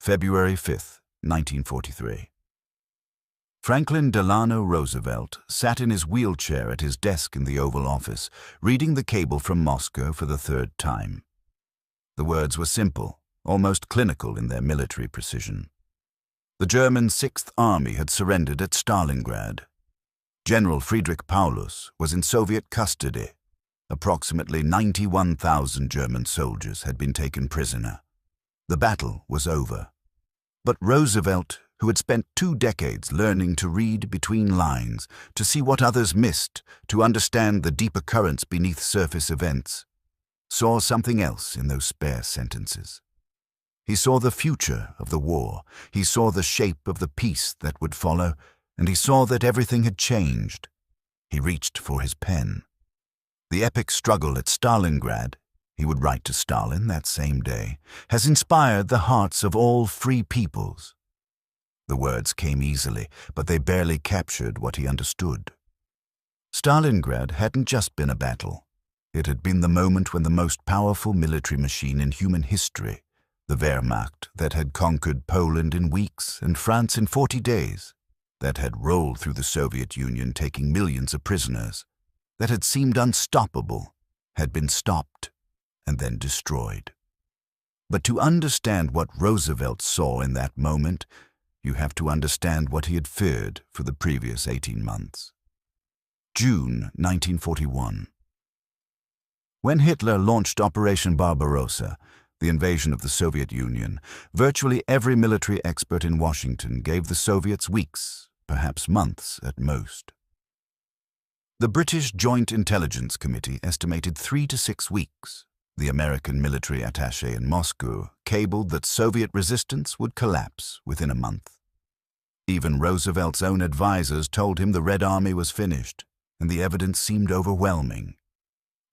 February 5, 1943. Franklin Delano Roosevelt sat in his wheelchair at his desk in the Oval Office, reading the cable from Moscow for the third time. The words were simple, almost clinical in their military precision. The German Sixth Army had surrendered at Stalingrad. General Friedrich Paulus was in Soviet custody. Approximately 91,000 German soldiers had been taken prisoner. The battle was over. But Roosevelt, who had spent 2 decades learning to read between lines, to see what others missed, to understand the deeper currents beneath surface events, saw something else in those spare sentences. He saw the future of the war, he saw the shape of the peace that would follow, and he saw that everything had changed. He reached for his pen. The epic struggle at Stalingrad, he would write to Stalin that same day, has inspired the hearts of all free peoples. The words came easily, but they barely captured what he understood. Stalingrad hadn't just been a battle. It had been the moment when the most powerful military machine in human history, the Wehrmacht that had conquered Poland in weeks and France in 40 days, that had rolled through the Soviet Union taking millions of prisoners, that had seemed unstoppable, had been stopped and then destroyed. But to understand what Roosevelt saw in that moment, you have to understand what he had feared for the previous 18 months. June 1941. When Hitler launched Operation Barbarossa, the invasion of the Soviet Union, virtually every military expert in Washington gave the Soviets weeks, perhaps months at most. The British Joint Intelligence Committee estimated 3 to 6 weeks. The American military attaché in Moscow cabled that Soviet resistance would collapse within a month. Even Roosevelt's own advisors told him the Red Army was finished, and the evidence seemed overwhelming.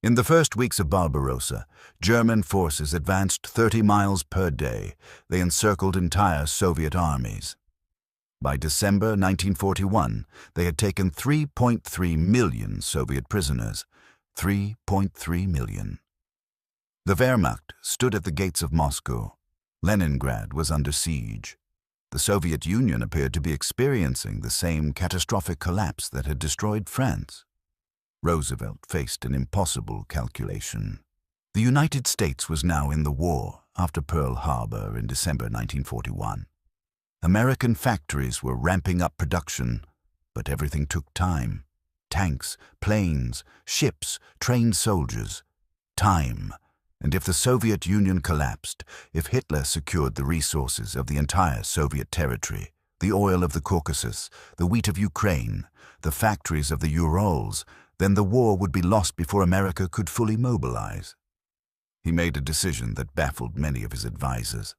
In the first weeks of Barbarossa, German forces advanced 30 miles per day. They encircled entire Soviet armies. By December 1941, they had taken 3.3 million Soviet prisoners. 3.3 million. The Wehrmacht stood at the gates of Moscow. Leningrad was under siege. The Soviet Union appeared to be experiencing the same catastrophic collapse that had destroyed France. Roosevelt faced an impossible calculation. The United States was now in the war after Pearl Harbor in December 1941. American factories were ramping up production, but everything took time. Tanks, planes, ships, trained soldiers. Time. And if the Soviet Union collapsed, if Hitler secured the resources of the entire Soviet territory, the oil of the Caucasus, the wheat of Ukraine, the factories of the Urals, then the war would be lost before America could fully mobilize. He made a decision that baffled many of his advisors.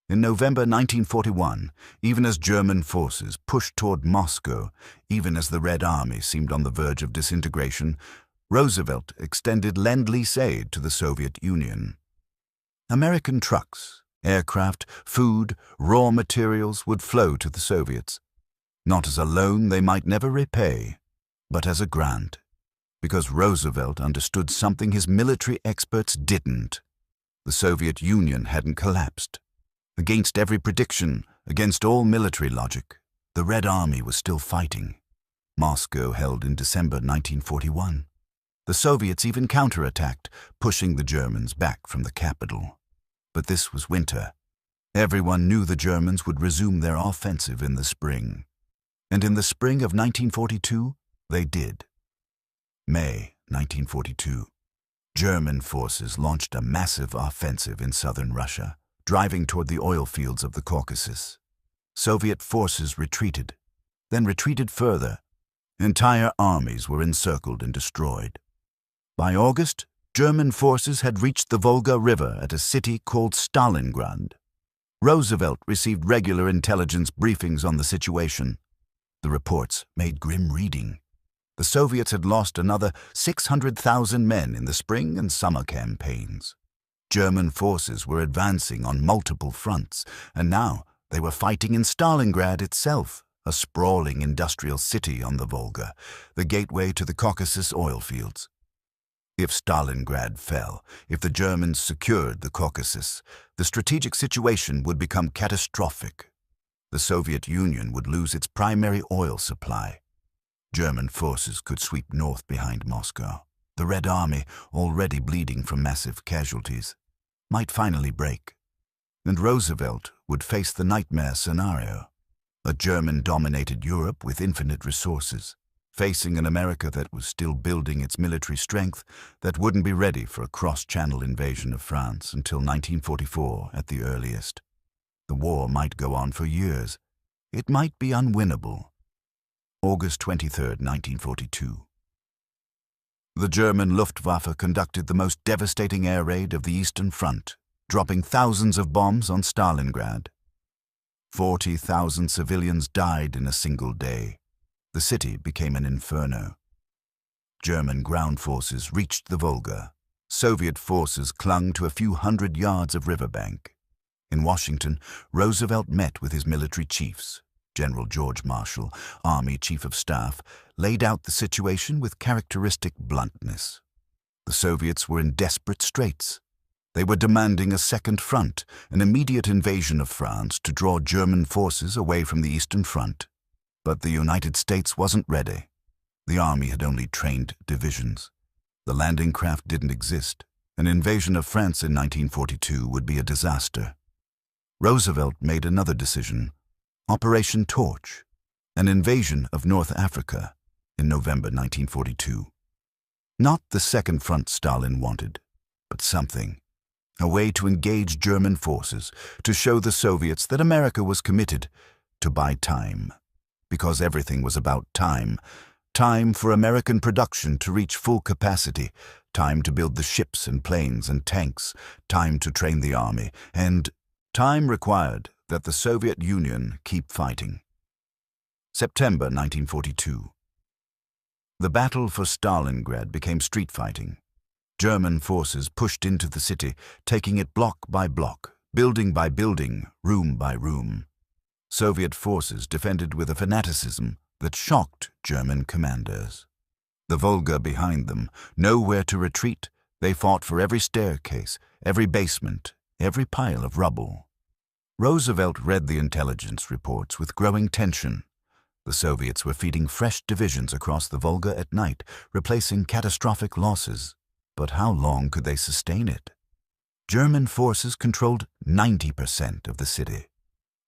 In November 1941, even as German forces pushed toward Moscow, even as the Red Army seemed on the verge of disintegration, Roosevelt extended Lend-Lease aid to the Soviet Union. American trucks, aircraft, food, raw materials would flow to the Soviets. Not as a loan they might never repay, but as a grant, because Roosevelt understood something his military experts didn't. The Soviet Union hadn't collapsed. Against every prediction, against all military logic, the Red Army was still fighting. Moscow held in December 1941. The Soviets even counterattacked, pushing the Germans back from the capital. But this was winter. Everyone knew the Germans would resume their offensive in the spring. And in the spring of 1942, they did. May 1942. German forces launched a massive offensive in southern Russia, driving toward the oil fields of the Caucasus. Soviet forces retreated, then retreated further. Entire armies were encircled and destroyed. By August, German forces had reached the Volga River at a city called Stalingrad. Roosevelt received regular intelligence briefings on the situation. The reports made grim reading. The Soviets had lost another 600,000 men in the spring and summer campaigns. German forces were advancing on multiple fronts, and now they were fighting in Stalingrad itself, a sprawling industrial city on the Volga, the gateway to the Caucasus oil fields. If Stalingrad fell, if the Germans secured the Caucasus, the strategic situation would become catastrophic. The Soviet Union would lose its primary oil supply. German forces could sweep north behind Moscow. The Red Army, already bleeding from massive casualties, might finally break. And Roosevelt would face the nightmare scenario: a German-dominated Europe with infinite resources, facing an America that was still building its military strength, that wouldn't be ready for a cross-channel invasion of France until 1944 at the earliest. The war might go on for years. It might be unwinnable. August 23, 1942. The German Luftwaffe conducted the most devastating air raid of the Eastern Front, dropping thousands of bombs on Stalingrad. 40,000 civilians died in a single day. The city became an inferno. German ground forces reached the Volga. Soviet forces clung to a few hundred yards of riverbank. In Washington, Roosevelt met with his military chiefs. General George Marshall, Army Chief of Staff, laid out the situation with characteristic bluntness. The Soviets were in desperate straits. They were demanding a second front, an immediate invasion of France to draw German forces away from the Eastern Front. But the United States wasn't ready. The Army had only trained divisions. The landing craft didn't exist. An invasion of France in 1942 would be a disaster. Roosevelt made another decision: Operation Torch, an invasion of North Africa in November 1942. Not the second front Stalin wanted, but something. A way to engage German forces, to show the Soviets that America was committed, to buy time. Because everything was about time. Time for American production to reach full capacity, time to build the ships and planes and tanks, time to train the army, and time required that the Soviet Union keep fighting. September 1942. The battle for Stalingrad became street fighting. German forces pushed into the city, taking it block by block, building by building, room by room. Soviet forces defended with a fanaticism that shocked German commanders. The Volga behind them, nowhere to retreat, they fought for every staircase, every basement, every pile of rubble. Roosevelt read the intelligence reports with growing tension. The Soviets were feeding fresh divisions across the Volga at night, replacing catastrophic losses. But how long could they sustain it? German forces controlled 90% of the city.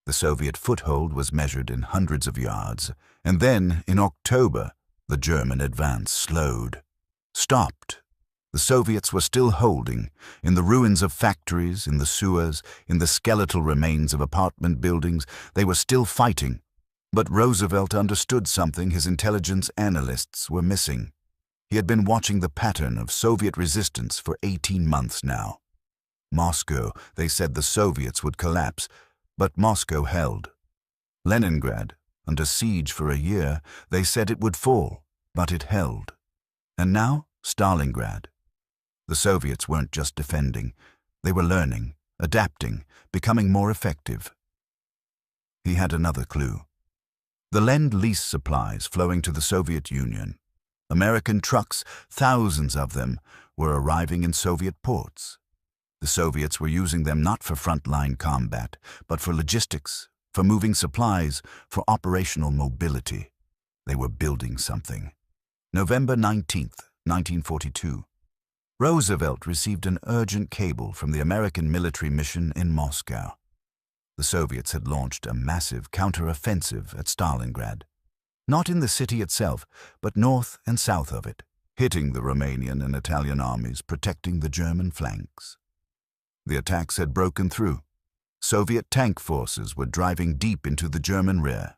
The Soviet foothold was measured in hundreds of yards, and then, in October, the German advance slowed, stopped. The Soviets were still holding, in the ruins of factories, in the sewers, in the skeletal remains of apartment buildings. They were still fighting. But Roosevelt understood something his intelligence analysts were missing. He had been watching the pattern of Soviet resistance for 18 months now. Moscow, they said the Soviets would collapse, but Moscow held. Leningrad, under siege for a year, they said it would fall, but it held. And now, Stalingrad. The Soviets weren't just defending. They were learning, adapting, becoming more effective. He had another clue. The Lend-Lease supplies flowing to the Soviet Union. American trucks, thousands of them, were arriving in Soviet ports. The Soviets were using them not for frontline combat, but for logistics, for moving supplies, for operational mobility. They were building something. November 19th, 1942. Roosevelt received an urgent cable from the American military mission in Moscow. The Soviets had launched a massive counter-offensive at Stalingrad, not in the city itself, but north and south of it, hitting the Romanian and Italian armies, protecting the German flanks. The attacks had broken through. Soviet tank forces were driving deep into the German rear.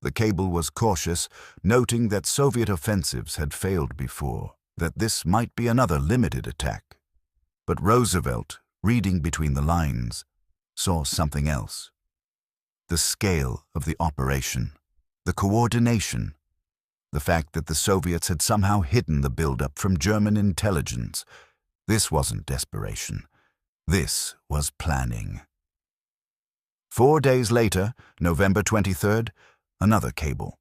The cable was cautious, noting that Soviet offensives had failed before, that this might be another limited attack. But Roosevelt, reading between the lines, saw something else. The scale of the operation, the coordination, the fact that the Soviets had somehow hidden the buildup from German intelligence. This wasn't desperation. This was planning. 4 days later, November 23rd, another cable.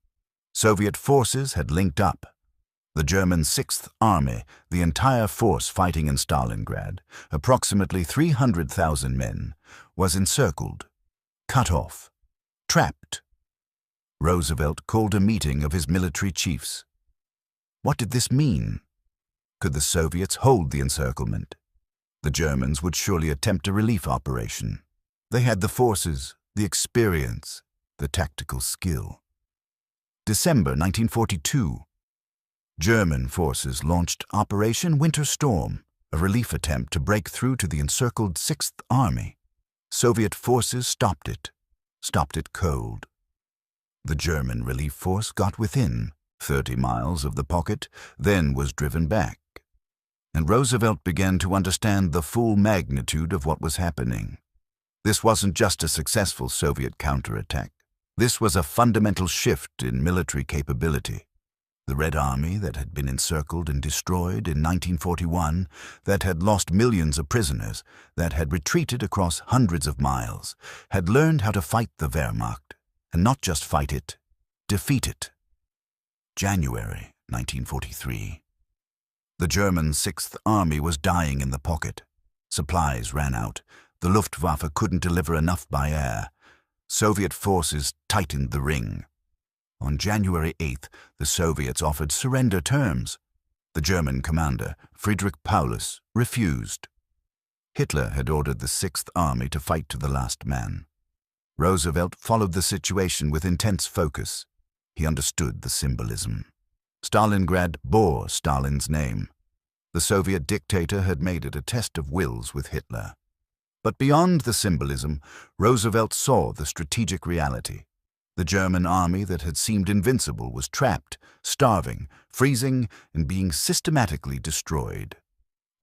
Soviet forces had linked up. The German Sixth Army, the entire force fighting in Stalingrad, approximately 300,000 men, was encircled, cut off, trapped. Roosevelt called a meeting of his military chiefs. What did this mean? Could the Soviets hold the encirclement? The Germans would surely attempt a relief operation. They had the forces, the experience, the tactical skill. December 1942. German forces launched Operation Winter Storm, a relief attempt to break through to the encircled Sixth Army. Soviet forces stopped it cold. The German relief force got within 30 miles of the pocket, then was driven back. And Roosevelt began to understand the full magnitude of what was happening. This wasn't just a successful Soviet counterattack. This was a fundamental shift in military capability. The Red Army that had been encircled and destroyed in 1941, that had lost millions of prisoners, that had retreated across hundreds of miles, had learned how to fight the Wehrmacht, and not just fight it, defeat it. January 1943. The German Sixth Army was dying in the pocket. Supplies ran out. The Luftwaffe couldn't deliver enough by air. Soviet forces tightened the ring. On January 8th, the Soviets offered surrender terms. The German commander, Friedrich Paulus, refused. Hitler had ordered the Sixth Army to fight to the last man. Roosevelt followed the situation with intense focus. He understood the symbolism. Stalingrad bore Stalin's name. The Soviet dictator had made it a test of wills with Hitler. But beyond the symbolism, Roosevelt saw the strategic reality. The German army that had seemed invincible was trapped, starving, freezing, and being systematically destroyed.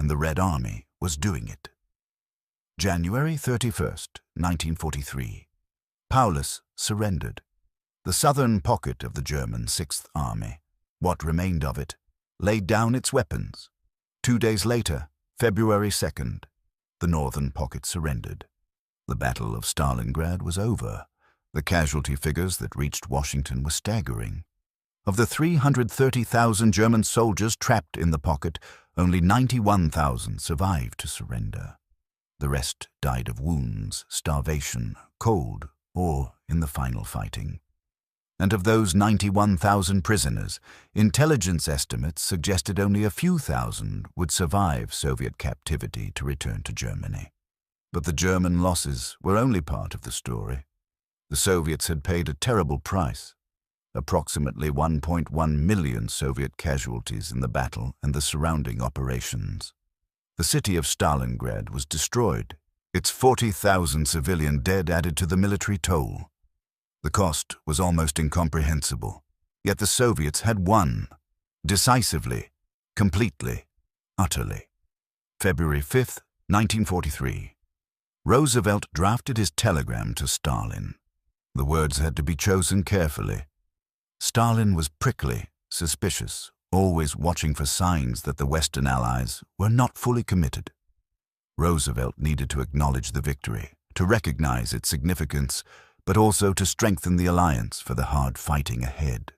And the Red Army was doing it. January 31st, 1943. Paulus surrendered. The southern pocket of the German Sixth Army, what remained of it, laid down its weapons. 2 days later, February 2nd, the northern pocket surrendered. The Battle of Stalingrad was over. The casualty figures that reached Washington were staggering. Of the 330,000 German soldiers trapped in the pocket, only 91,000 survived to surrender. The rest died of wounds, starvation, cold, or in the final fighting. And of those 91,000 prisoners, intelligence estimates suggested only a few thousand would survive Soviet captivity to return to Germany. But the German losses were only part of the story. The Soviets had paid a terrible price. Approximately 1.1 million Soviet casualties in the battle and the surrounding operations. The city of Stalingrad was destroyed, its 40,000 civilian dead added to the military toll. The cost was almost incomprehensible, yet the Soviets had won, decisively, completely, utterly. February 5th, 1943. Roosevelt drafted his telegram to Stalin. The words had to be chosen carefully. Stalin was prickly, suspicious, always watching for signs that the Western Allies were not fully committed. Roosevelt needed to acknowledge the victory, to recognize its significance, but also to strengthen the alliance for the hard fighting ahead.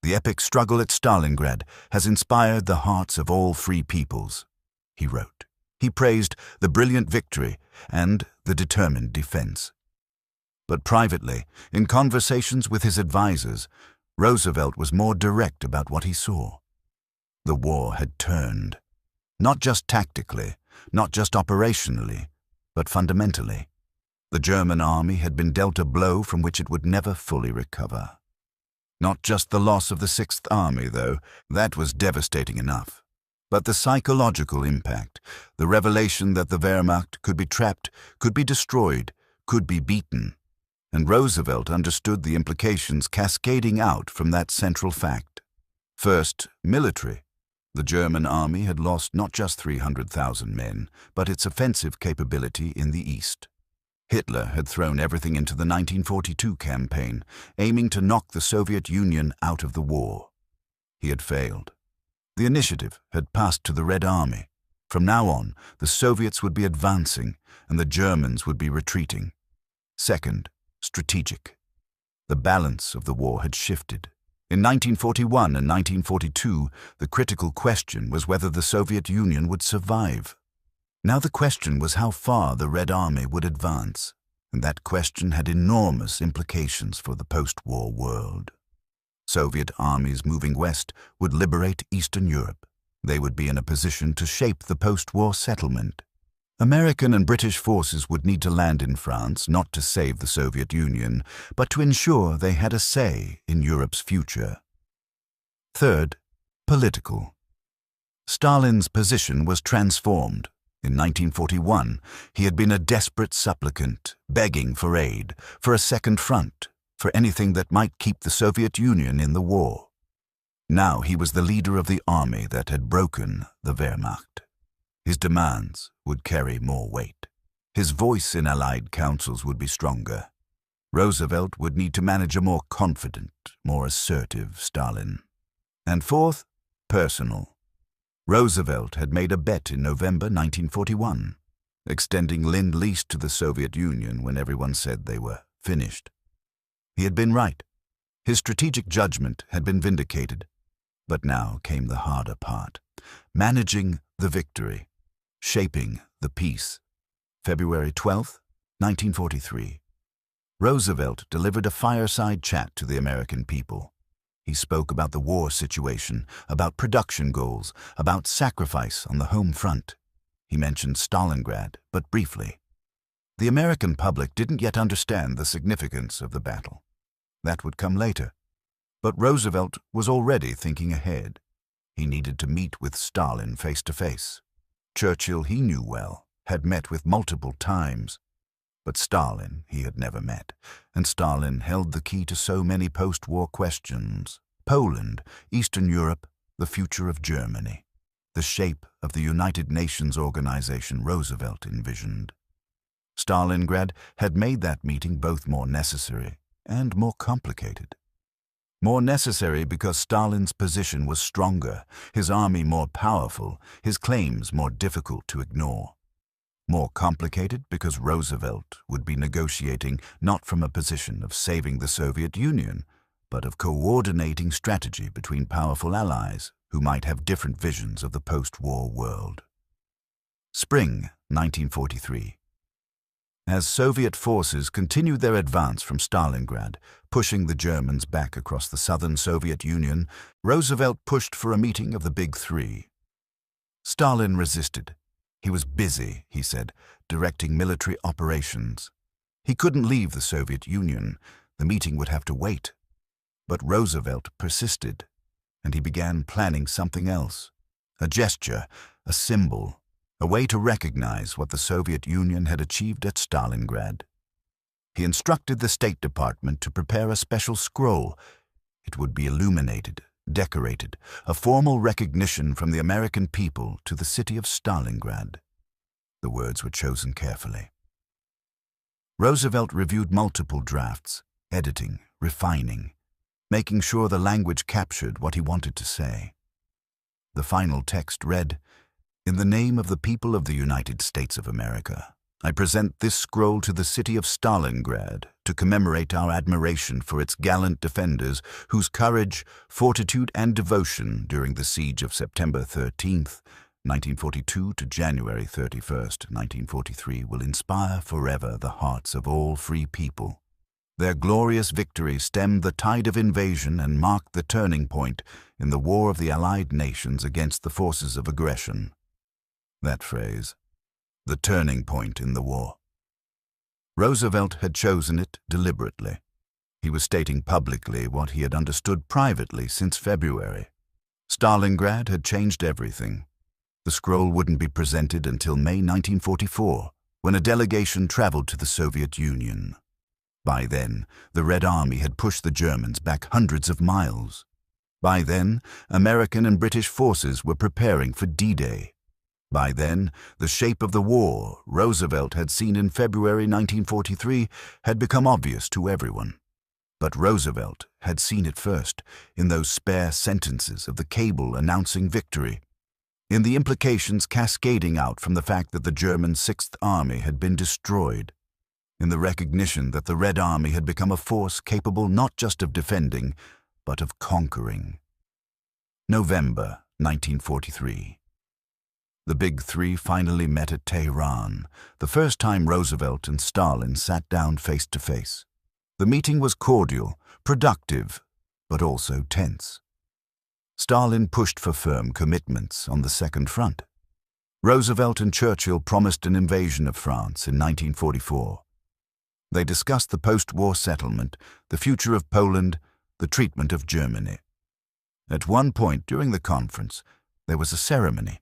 The epic struggle at Stalingrad has inspired the hearts of all free peoples, he wrote. He praised the brilliant victory and the determined defense. But privately, in conversations with his advisors, Roosevelt was more direct about what he saw. The war had turned, not just tactically, not just operationally, but fundamentally. The German army had been dealt a blow from which it would never fully recover. Not just the loss of the Sixth Army, though, that was devastating enough. But the psychological impact, the revelation that the Wehrmacht could be trapped, could be destroyed, could be beaten. And Roosevelt understood the implications cascading out from that central fact. First, military. The German army had lost not just 300,000 men, but its offensive capability in the east. Hitler had thrown everything into the 1942 campaign, aiming to knock the Soviet Union out of the war. He had failed. The initiative had passed to the Red Army. From now on, the Soviets would be advancing, and the Germans would be retreating. Second, strategic. The balance of the war had shifted. In 1941 and 1942, the critical question was whether the Soviet Union would survive. Now the question was how far the Red Army would advance, and that question had enormous implications for the post-war world. Soviet armies moving west would liberate Eastern Europe. They would be in a position to shape the post-war settlement. American and British forces would need to land in France not to save the Soviet Union, but to ensure they had a say in Europe's future. Third, political. Stalin's position was transformed. In 1941, he had been a desperate supplicant, begging for aid, for a second front, for anything that might keep the Soviet Union in the war. Now he was the leader of the army that had broken the Wehrmacht. His demands would carry more weight. His voice in Allied councils would be stronger. Roosevelt would need to manage a more confident, more assertive Stalin. And fourth, personal. Roosevelt had made a bet in November 1941, extending Lend-Lease to the Soviet Union when everyone said they were finished. He had been right. His strategic judgment had been vindicated. But now came the harder part, managing the victory, shaping the peace. February 12, 1943. Roosevelt delivered a fireside chat to the American people. He spoke about the war situation, about production goals, about sacrifice on the home front. He mentioned Stalingrad, but briefly. The American public didn't yet understand the significance of the battle. That would come later. But Roosevelt was already thinking ahead. He needed to meet with Stalin face to face. Churchill, he knew well, had met with multiple times. But Stalin he had never met, and Stalin held the key to so many post-war questions. Poland, Eastern Europe, the future of Germany, the shape of the United Nations organization Roosevelt envisioned. Stalingrad had made that meeting both more necessary and more complicated. More necessary because Stalin's position was stronger, his army more powerful, his claims more difficult to ignore. More complicated because Roosevelt would be negotiating not from a position of saving the Soviet Union, but of coordinating strategy between powerful allies who might have different visions of the post-war world. Spring 1943. As Soviet forces continued their advance from Stalingrad, pushing the Germans back across the southern Soviet Union, Roosevelt pushed for a meeting of the Big Three. Stalin resisted. He was busy, he said, directing military operations. He couldn't leave the Soviet Union. The meeting would have to wait. But Roosevelt persisted, and he began planning something else. A gesture, a symbol, a way to recognize what the Soviet Union had achieved at Stalingrad. He instructed the State Department to prepare a special scroll. It would be illuminated, decorated, a formal recognition from the American people to the city of Stalingrad. The words were chosen carefully. Roosevelt reviewed multiple drafts, editing, refining, making sure the language captured what he wanted to say. The final text read, "In the name of the people of the United States of America, I present this scroll to the city of Stalingrad to commemorate our admiration for its gallant defenders whose courage, fortitude, and devotion during the siege of September 13th, 1942 to January 31st, 1943 will inspire forever the hearts of all free people. Their glorious victory stemmed the tide of invasion and marked the turning point in the war of the Allied nations against the forces of aggression." That phrase, the turning point in the war. Roosevelt had chosen it deliberately. He was stating publicly what he had understood privately since February. Stalingrad had changed everything. The scroll wouldn't be presented until May 1944, when a delegation traveled to the Soviet Union. By then, the Red Army had pushed the Germans back hundreds of miles. By then, American and British forces were preparing for D-Day. By then, the shape of the war Roosevelt had seen in February 1943 had become obvious to everyone. But Roosevelt had seen it first, in those spare sentences of the cable announcing victory, in the implications cascading out from the fact that the German Sixth Army had been destroyed, in the recognition that the Red Army had become a force capable not just of defending, but of conquering. November 1943. The Big Three finally met at Tehran, the first time Roosevelt and Stalin sat down face to face. The meeting was cordial, productive, but also tense. Stalin pushed for firm commitments on the Second Front. Roosevelt and Churchill promised an invasion of France in 1944. They discussed the post-war settlement, the future of Poland, the treatment of Germany. At one point during the conference, there was a ceremony.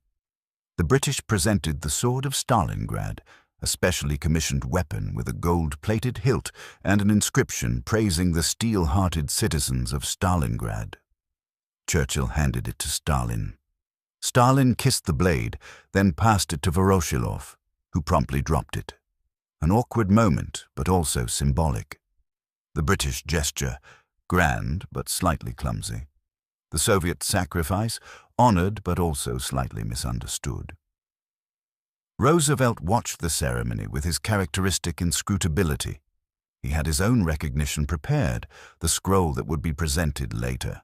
The British presented the Sword of Stalingrad, a specially commissioned weapon with a gold-plated hilt and an inscription praising the steel-hearted citizens of Stalingrad. Churchill handed it to Stalin. Stalin kissed the blade, then passed it to Voroshilov, who promptly dropped it. An awkward moment, but also symbolic. The British gesture, grand but slightly clumsy. The Soviet sacrifice, honored but also slightly misunderstood. Roosevelt watched the ceremony with his characteristic inscrutability. He had his own recognition prepared, the scroll that would be presented later.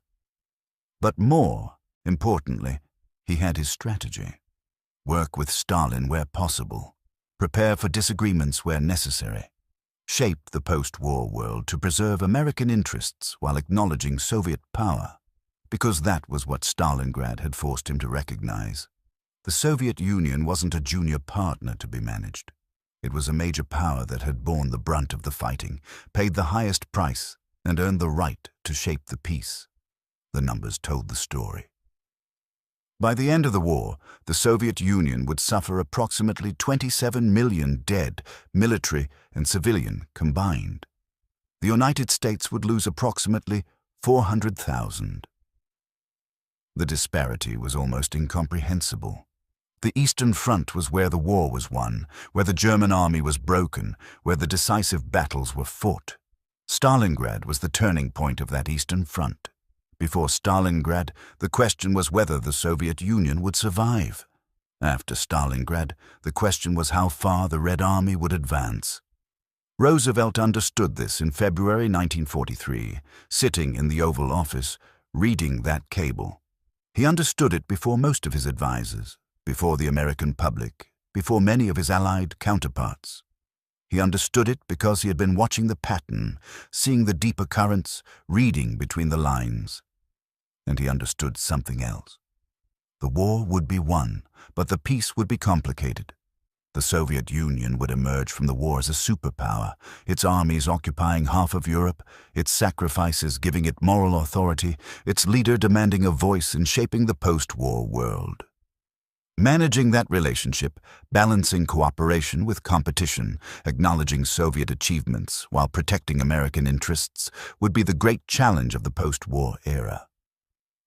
But more importantly, he had his strategy. Work with Stalin where possible. Prepare for disagreements where necessary. Shape the post-war world to preserve American interests while acknowledging Soviet power. Because that was what Stalingrad had forced him to recognize. The Soviet Union wasn't a junior partner to be managed. It was a major power that had borne the brunt of the fighting, paid the highest price, and earned the right to shape the peace. The numbers told the story. By the end of the war, the Soviet Union would suffer approximately 27 million dead, military and civilian combined. The United States would lose approximately 400,000. The disparity was almost incomprehensible. The Eastern Front was where the war was won, where the German army was broken, where the decisive battles were fought. Stalingrad was the turning point of that Eastern Front. Before Stalingrad, the question was whether the Soviet Union would survive. After Stalingrad, the question was how far the Red Army would advance. Roosevelt understood this in February 1943, sitting in the Oval Office, reading that cable. He understood it before most of his advisers, before the American public, before many of his Allied counterparts. He understood it because he had been watching the pattern, seeing the deeper currents, reading between the lines. And he understood something else. The war would be won, but the peace would be complicated. The Soviet Union would emerge from the war as a superpower, its armies occupying half of Europe, its sacrifices giving it moral authority, its leader demanding a voice in shaping the post-war world. Managing that relationship, balancing cooperation with competition, acknowledging Soviet achievements while protecting American interests, would be the great challenge of the post-war era.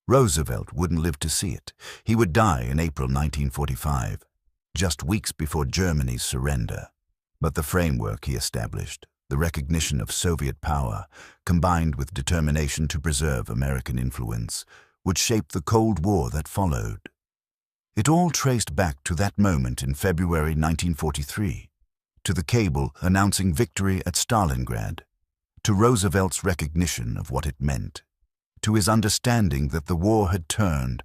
Roosevelt wouldn't live to see it. He would die in April 1945. Just weeks before Germany's surrender. But the framework he established, the recognition of Soviet power, combined with determination to preserve American influence, would shape the Cold War that followed. It all traced back to that moment in February 1943, to the cable announcing victory at Stalingrad, to Roosevelt's recognition of what it meant, to his understanding that the war had turned,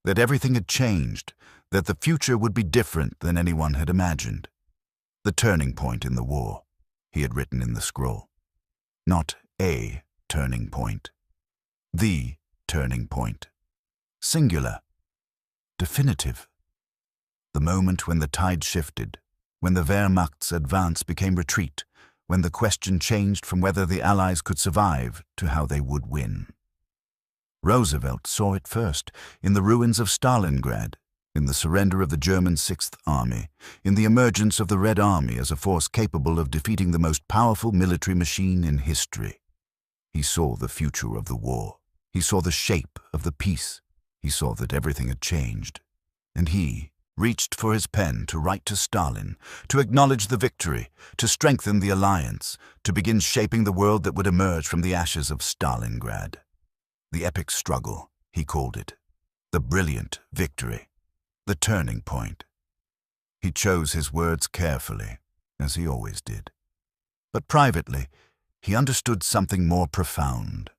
that everything had changed, that the future would be different than anyone had imagined. The turning point in the war, he had written in the scroll. Not a turning point. The turning point. Singular. Definitive. The moment when the tide shifted, when the Wehrmacht's advance became retreat, when the question changed from whether the Allies could survive to how they would win. Roosevelt saw it first, in the ruins of Stalingrad, in the surrender of the German Sixth Army, in the emergence of the Red Army as a force capable of defeating the most powerful military machine in history. He saw the future of the war. He saw the shape of the peace. He saw that everything had changed. And he reached for his pen to write to Stalin, to acknowledge the victory, to strengthen the alliance, to begin shaping the world that would emerge from the ashes of Stalingrad. The epic struggle, he called it. The brilliant victory. The turning point. He chose his words carefully, as he always did. But privately, he understood something more profound.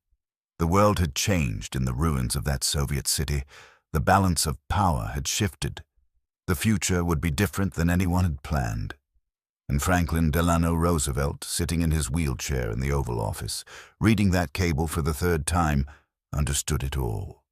The world had changed in the ruins of that Soviet city. The balance of power had shifted. The future would be different than anyone had planned. And Franklin Delano Roosevelt, sitting in his wheelchair in the Oval Office, reading that cable for the third time, understood it all.